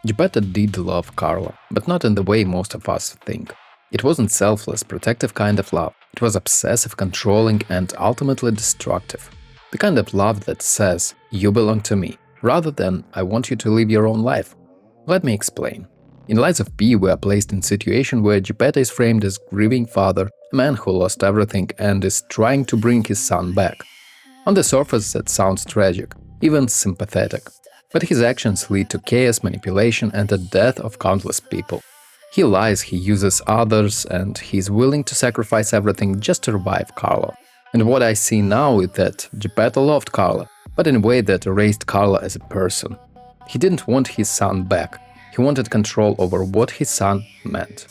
Gepetto did love Carlo, but not in the way most of us think. It wasn't selfless, protective kind of love. It was obsessive, controlling, and ultimately destructive. The kind of love that says, "You belong to me," rather than "I want you to live your own life." Let me explain. In Lies of P, we are placed in a situation where Gepetto is framed as grieving father, a man who lost everything and is trying to bring his son back. On the surface, that sounds tragic, even sympathetic. But his actions lead to chaos, manipulation, and the death of countless people. He lies, he uses others, and he's willing to sacrifice everything just to revive Carlo. And what I see now is that Gepetto loved Carlo, but in a way that erased Carlo as a person. He didn't want his son back. He wanted control over what his son meant.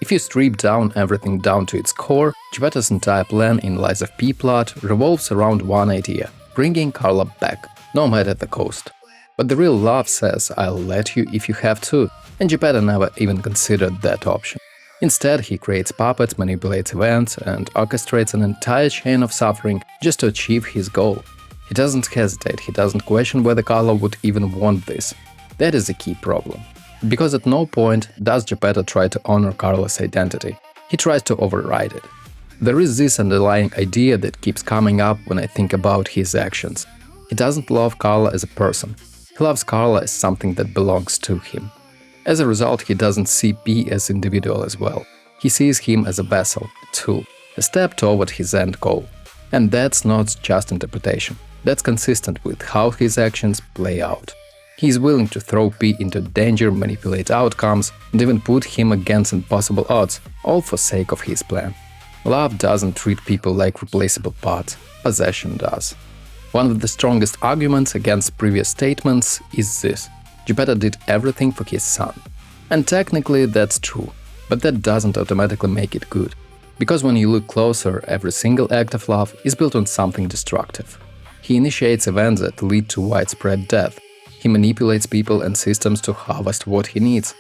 If you strip down everything down to its core, Gepetto's entire plan in Lies of P plot revolves around one idea – bringing Carlo back, no matter the cost. But the real love says, "I'll let you if you have to," and Gepetto never even considered that option. Instead, he creates puppets, manipulates events, and orchestrates an entire chain of suffering just to achieve his goal. He doesn't hesitate, he doesn't question whether Carlo would even want this. That is a key problem. Because at no point does Gepetto try to honor Carlo's identity. He tries to override it. There is this underlying idea that keeps coming up when I think about his actions. He doesn't love Carlo as a person. He loves Carlo as something that belongs to him. As a result, he doesn't see P as individual as well. He sees him as a vessel, a tool, a step toward his end goal. And that's not just interpretation. That's consistent with how his actions play out. He is willing to throw P into danger, manipulate outcomes, and even put him against impossible odds, all for sake of his plan. Love doesn't treat people like replaceable parts. Possession does. One of the strongest arguments against previous statements is this: Gepetto did everything for his son. And technically that's true, but that doesn't automatically make it good. Because when you look closer, every single act of love is built on something destructive. He initiates events that lead to widespread death. He manipulates people and systems to harvest what he needs.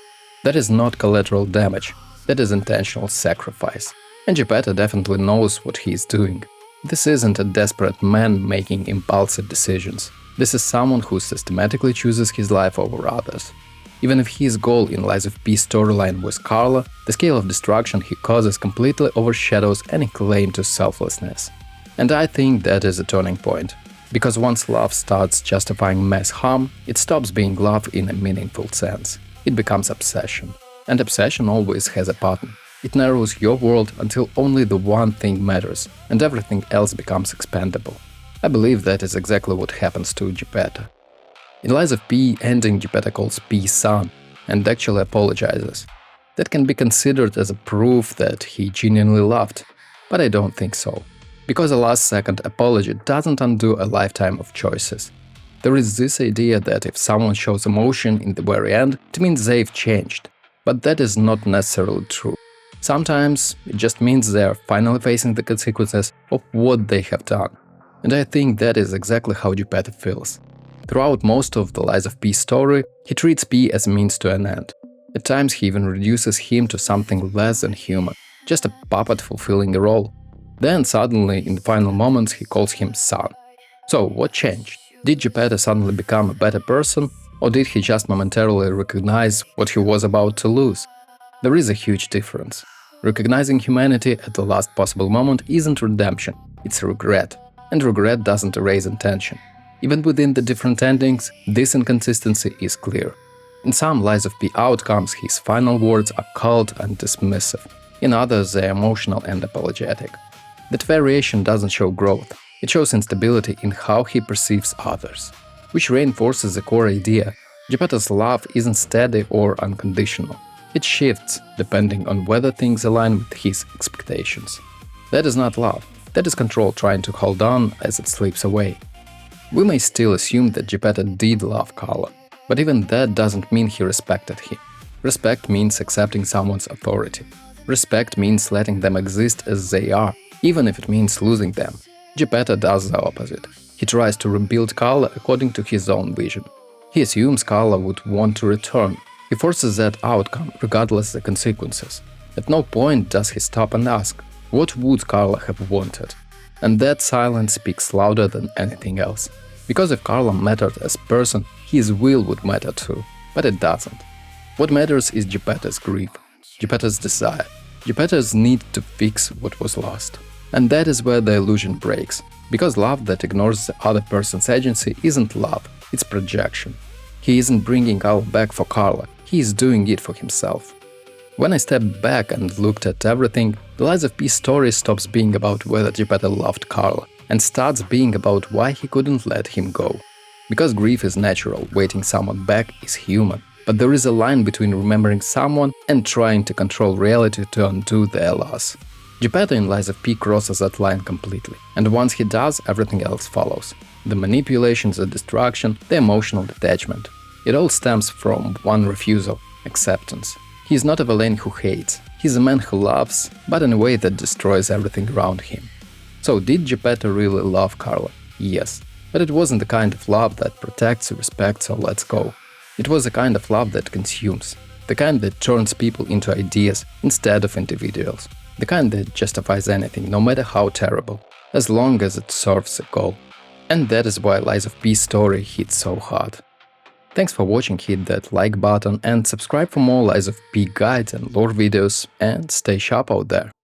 That is not collateral damage, that is intentional sacrifice. And Gepetto definitely knows what he is doing. This isn't a desperate man making impulsive decisions. This is someone who systematically chooses his life over others. Even if his goal in Lies of P storyline was Carlo, the scale of destruction he causes completely overshadows any claim to selflessness. And I think that is a turning point. Because once love starts justifying mass harm, it stops being love in a meaningful sense. It becomes obsession. And obsession always has a pattern. It narrows your world until only the one thing matters, and everything else becomes expendable. I believe that is exactly what happens to Gepetto. In Lies of P, ending Gepetto calls P son, and actually apologizes. That can be considered as a proof that he genuinely loved, but I don't think so. Because a last-second apology doesn't undo a lifetime of choices. There is this idea that if someone shows emotion in the very end, it means they've changed. But that is not necessarily true. Sometimes it just means they are finally facing the consequences of what they have done. And I think that is exactly how Gepetto feels. Throughout most of the Lies of P story, he treats P as a means to an end. At times he even reduces him to something less than human, just a puppet fulfilling a role. Then suddenly, in the final moments, he calls him son. So what changed? Did Gepetto suddenly become a better person, or did he just momentarily recognize what he was about to lose? There is a huge difference. Recognizing humanity at the last possible moment isn't redemption, it's regret. And regret doesn't erase intention. Even within the different endings, this inconsistency is clear. In some Lies of P outcomes, his final words are cold and dismissive. In others, they are emotional and apologetic. That variation doesn't show growth, it shows instability in how he perceives others. Which reinforces the core idea: Gepetto's love isn't steady or unconditional. It shifts depending on whether things align with his expectations. That is not love, that is control trying to hold on as it slips away. We may still assume that Gepetto did love Carlo, but even that doesn't mean he respected him. Respect means accepting someone's authority. Respect means letting them exist as they are, even if it means losing them. Gepetto does the opposite. He tries to rebuild Carlo according to his own vision. He assumes Carlo would want to return. He forces that outcome, regardless of the consequences. At no point does he stop and ask, what would Carlo have wanted? And that silence speaks louder than anything else. Because if Carlo mattered as a person, his will would matter too. But it doesn't. What matters is Gepetto's grief, Gepetto's desire, Gepetto's need to fix what was lost. And that is where the illusion breaks, because love that ignores the other person's agency isn't love, it's projection. He isn't bringing Carlo back for Carlo, he is doing it for himself. When I stepped back and looked at everything, the Lies of P story stops being about whether Gepetto loved Carlo and starts being about why he couldn't let him go. Because grief is natural, waiting someone back is human, but there is a line between remembering someone and trying to control reality to undo their loss. Gepetto in Lies of P crosses that line completely, and once he does, everything else follows. The manipulations, the distraction, the emotional detachment. It all stems from one refusal – acceptance. He is not a villain who hates, he's a man who loves, but in a way that destroys everything around him. So did Gepetto really love Carlo? Yes, but it wasn't the kind of love that protects, respects or lets go. It was the kind of love that consumes, the kind that turns people into ideas instead of individuals, the kind that justifies anything, no matter how terrible, as long as it serves a goal. And that is why Lies of P story hits so hard. Thanks for watching, hit that like button and subscribe for more Lies of P guides and lore videos, and stay sharp out there.